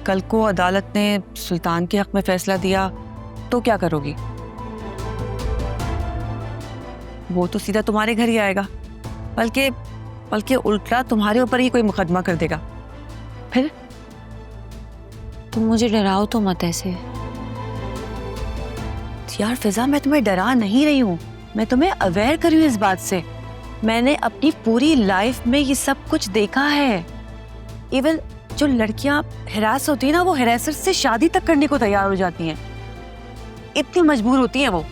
कल को अदालत ने सुल्तान के हक में फैसला दिया तो क्या करोगी? वो तो सीधा तुम्हारे घर ही आएगा, बल्कि उल्टा तुम्हारे ऊपर ही कोई मुकदमा कर देगा। फिर तुम मुझे डराओ तो मत ऐसे। यार फिजा, मैं तुम्हें डरा नहीं रही हूँ, मैं तुम्हें अवेयर कर रही हूँ इस बात से। मैंने अपनी पूरी लाइफ में ये सब कुछ देखा है। इवन जो लड़कियां हिरास होती है ना, वो हिरासत से शादी तक करने को तैयार हो जाती हैं, इतनी मजबूर होती हैं वो।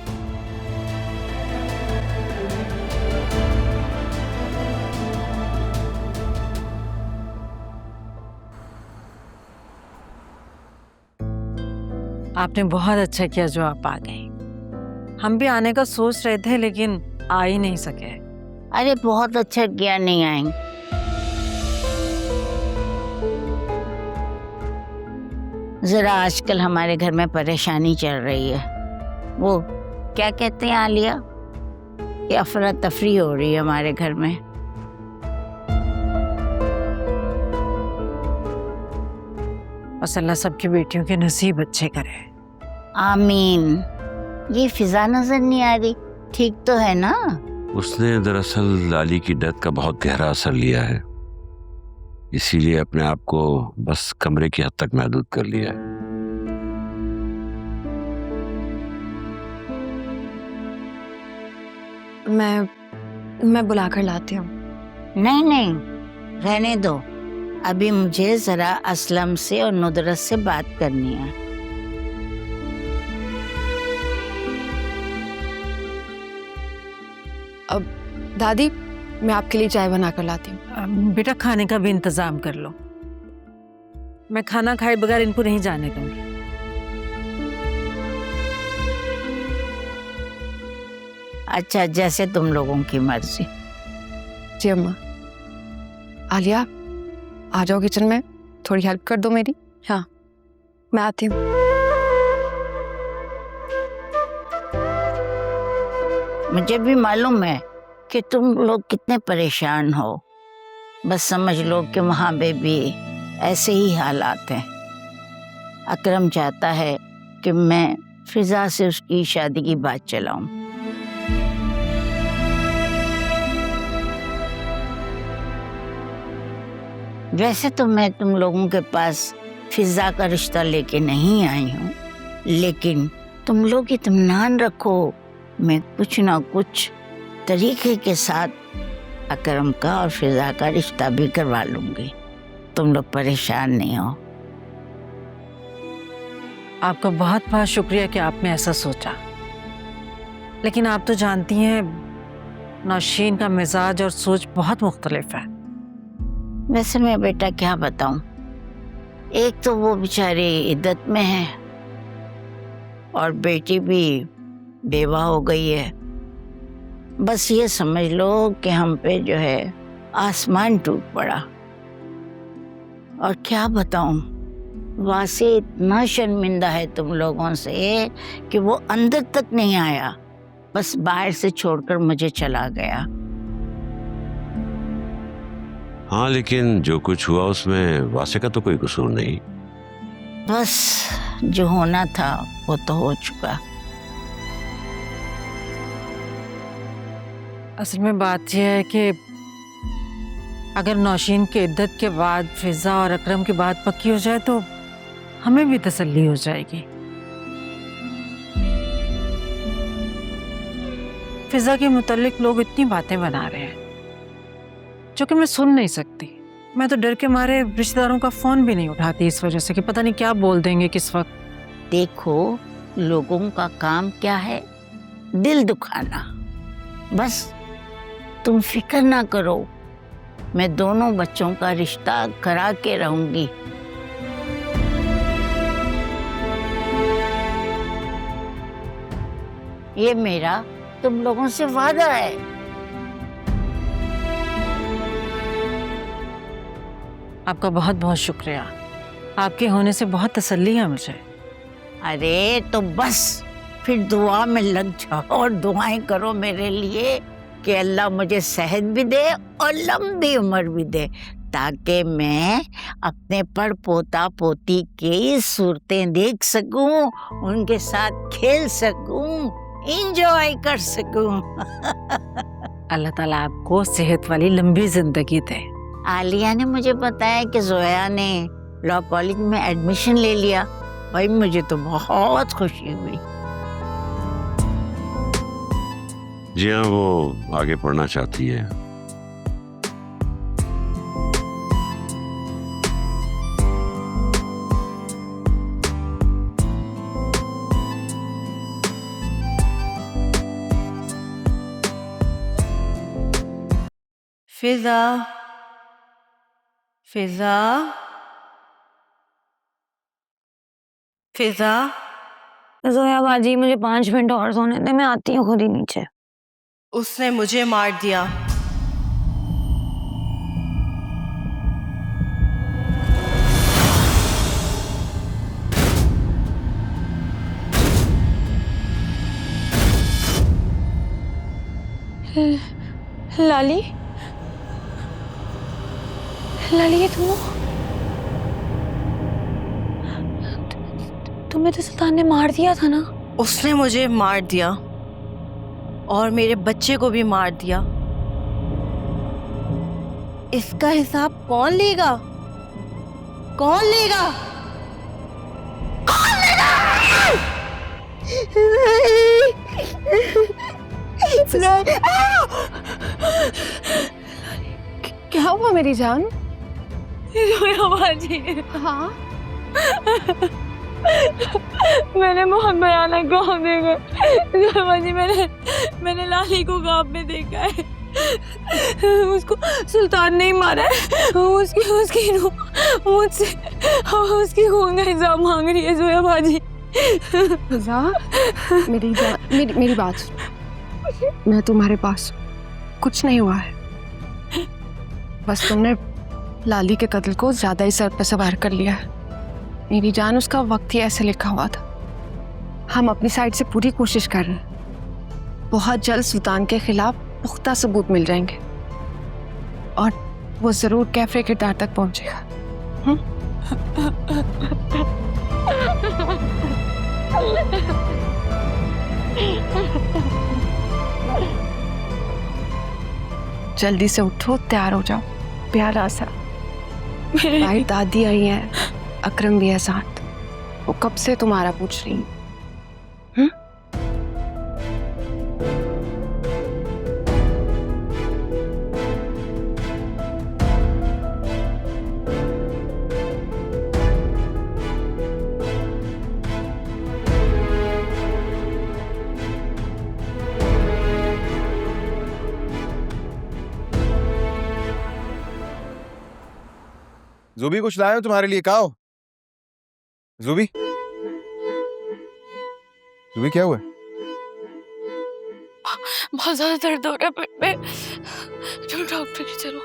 आपने बहुत अच्छा किया जो आप आ गए। हम भी आने का सोच रहे थे लेकिन आ ही नहीं सके। अरे बहुत अच्छा किया, नहीं आएंगे। जरा आजकल हमारे घर में परेशानी चल रही है। वो क्या कहते हैं आलिया, ये अफरा तफरी हो रही है हमारे घर में। बस अल्लाह सबकी बेटियों के नसीब अच्छे करे। आमीन। ये फिजा नजर नहीं आ रही, ठीक तो है ना? उसने दरअसल लाली की डेथ का बहुत गहरा असर लिया है, इसीलिए अपने आप को बस कमरे की हद तक महदूद कर लिया है। मैं बुलाकर लाती हूँ। नहीं नहीं, रहने दो। अभी मुझे जरा असलम से और नुदरत से बात करनी है। अब दादी, मैं आपके लिए चाय बना कर लाती हूँ। बेटा खाने का भी इंतजाम कर लो, मैं खाना खाए बगैर इनको नहीं जाने दूंगी। अच्छा, जैसे तुम लोगों की मर्जी। जी अम्मा। आलिया, आ जाओ किचन में, थोड़ी हेल्प कर दो मेरी। हाँ, मैं आती हूँ। मुझे भी मालूम है कि तुम लोग कितने परेशान हो। बस समझ लो कि वहाँ पे भी ऐसे ही हालात हैं। अकरम चाहता है कि मैं फिजा से उसकी शादी की बात चलाऊं। वैसे तो मैं तुम लोगों के पास फिजा का रिश्ता लेके नहीं आई हूँ, लेकिन तुम लोग इत्मीनान रखो, मैं कुछ ना कुछ तरीके के साथ अकरम का और फिजा का रिश्ता भी करवा लूंगी। तुम लोग परेशान नहीं हो। आपका बहुत बहुत शुक्रिया कि आपने ऐसा सोचा, लेकिन आप तो जानती हैं नौशीन का मिजाज और सोच बहुत मुख्तलिफ है। वैसे मैं बेटा क्या बताऊं, एक तो वो बेचारी इद्दत में है और बेटी भी बेवा हो गई है। बस ये समझ लो कि हम पे जो है आसमान टूट पड़ा। और क्या बताऊं, वासे इतना शर्मिंदा है तुम लोगों से कि वो अंदर तक नहीं आया, बस बाहर से छोड़कर मुझे चला गया। हाँ, लेकिन जो कुछ हुआ उसमें वासे का तो कोई कसूर नहीं। बस जो होना था वो तो हो चुका। असल में बात यह है कि अगर नौशीन की इद्दत के बाद फिजा और अकरम की बात पक्की हो जाए तो हमें भी तसल्ली हो जाएगी। फिजा के मुतालिक लोग इतनी बातें बना रहे हैं जो कि मैं सुन नहीं सकती। मैं तो डर के मारे रिश्तेदारों का फोन भी नहीं उठाती, इस वजह से कि पता नहीं क्या बोल देंगे किस वक्त। देखो, लोगों का काम क्या है, दिल दुखाना। बस तुम फिक्र ना करो, मैं दोनों बच्चों का रिश्ता करा के रहूंगी। ये मेरा तुम लोगों से वादा है। आपका बहुत बहुत शुक्रिया, आपके होने से बहुत तसल्ली है मुझे। अरे तो बस फिर दुआ में लग जाओ और दुआएं करो मेरे लिए कि अल्लाह मुझे सेहत भी दे और लंबी उम्र भी दे, ताकि मैं अपने पड़ पोता पोती की सूरतें देख सकूं, उनके साथ खेल सकूं, एंजॉय कर सकूं। अल्लाह ताला आपको सेहत वाली लंबी जिंदगी दे। आलिया ने मुझे बताया कि जोया ने लॉ कॉलेज में एडमिशन ले लिया। भाई मुझे तो बहुत खुशी हुई। जी हाँ, वो आगे पढ़ना चाहती है। फिजा, फिजा, फिजा। जोया बाजी, मुझे 5 मिनट और सोने दे, मैं आती हूँ खुद ही नीचे। उसने मुझे मार दिया। लाली, लाली ये तुम हो? तुम्हें तो सुल्तान ने मार दिया था ना? उसने मुझे मार दिया और मेरे बच्चे को भी मार दिया। इसका हिसाब कौन लेगा? कौन लेगा? कौन लेगा? क्या हुआ मेरी जान? बाजी, हाँ मैंने बहुत भयानक ख्वाब देखा बाजी। मैंने लाली को ख्वाब में देखा है। उसको सुल्तान ने ही मारा है। उसकी रूह मुझसे उसकी खून का हिसाब मांग रही है जोया बाजी। फिजा, मेरी जान, मेरी बात सुनो। मैं तुम्हारे पास हूँ। कुछ नहीं हुआ है, बस तुमने लाली के कत्ल को ज्यादा ही सर पर सवार कर लिया है। मेरी जान, उसका वक्त ही ऐसे लिखा हुआ था। हम अपनी साइड से पूरी कोशिश कर रहे हैं। बहुत जल्द सुल्तान के खिलाफ पुख्ता सबूत मिल जाएंगे और वो जरूर कैफे किरदार तक पहुंचेगा। जल्दी से उठो, तैयार हो जाओ। प्यारा सा भाई, दादी आई है, अकरम भी है साथ। वो कब से तुम्हारा पूछ रही है। ज़ुबी, कुछ लाया हूं तुम्हारे लिए। खाओ ज़ुबी। ज़ुबी, क्या हुआ? बहुत ज्यादा दर्द हो रहा है पेट में। चलो डॉक्टर के चलो।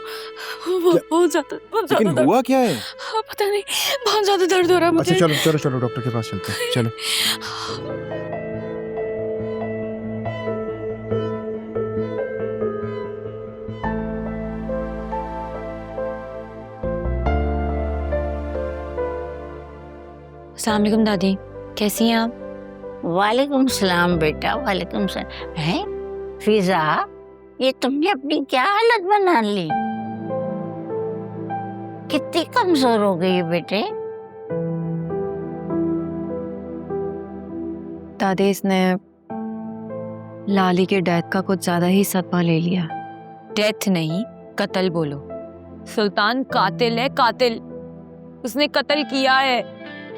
बहुत ज्यादा लेकिन दर्द। हुआ क्या है? हाँ, पता नहीं, बहुत ज्यादा दर्द हो रहा है मुझे। अच्छा चलो चलो चलो, डॉक्टर के पास चलते हैं। चलो। अस्सलाम वालेकुम दादी, कैसी हैं आप? वालेकुम सलाम बेटा, वालेकुम सलाम। है फिजा, ये तुमने अपनी क्या हालत बना ली? कितनी कमजोर हो गई है बेटे? दादी, इसने लाली के डेथ का कुछ ज्यादा ही सदमा ले लिया। डेथ नहीं, कत्ल बोलो। सुल्तान कातिल है, कातिल। उसने कत्ल किया है।